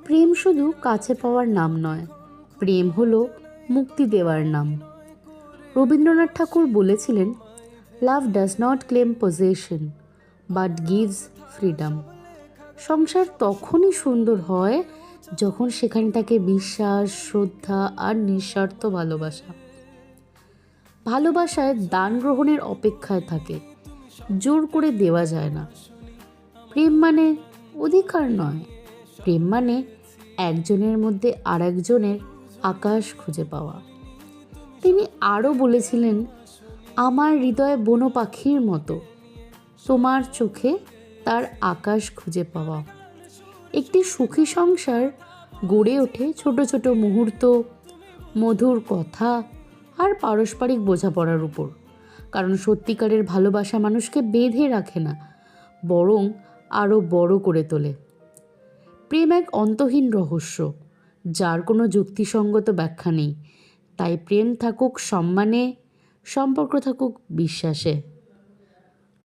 প্রেম শুধু কাছে পাওয়ার নাম নয়, প্রেম হলো মুক্তি দেওয়ার নাম। রবীন্দ্রনাথ ঠাকুর বলেছিলেন, লাভ does not claim possession but gives freedom. সংসার তখনই সুন্দর হয় যখন সেখানে থাকে বিশ্বাস, শ্রদ্ধা আর নিঃস্বার্থ ভালোবাসা। ভালোবাসায় দান গ্রহণের অপেক্ষায় থাকে, জোর করে দেওয়া যায় না। প্রেম মানে অধিকার নয়, প্রেম মানে একজনের মধ্যে আর একজনের আকাশ খুঁজে পাওয়া। তিনি আরও বলেছিলেন, আমার হৃদয় বনো পাখির মতো, তোমার চোখে তার আকাশ খুঁজে পাওয়া। একটি সুখী সংসার গড়ে ওঠে ছোট ছোট মুহূর্ত, মধুর কথা আর পারস্পরিক বোঝাপড়ার উপর। কারণ সত্যিকারের ভালোবাসা মানুষকে বেঁধে রাখে না, বরং আরও বড় করে তোলে। প্রেম এক অন্তহীন রহস্য, যার কোনো যুক্তিসঙ্গত ব্যাখ্যা নেই। তাই প্রেম থাকুক সম্মানে, সম্পর্ক থাকুক বিশ্বাসে।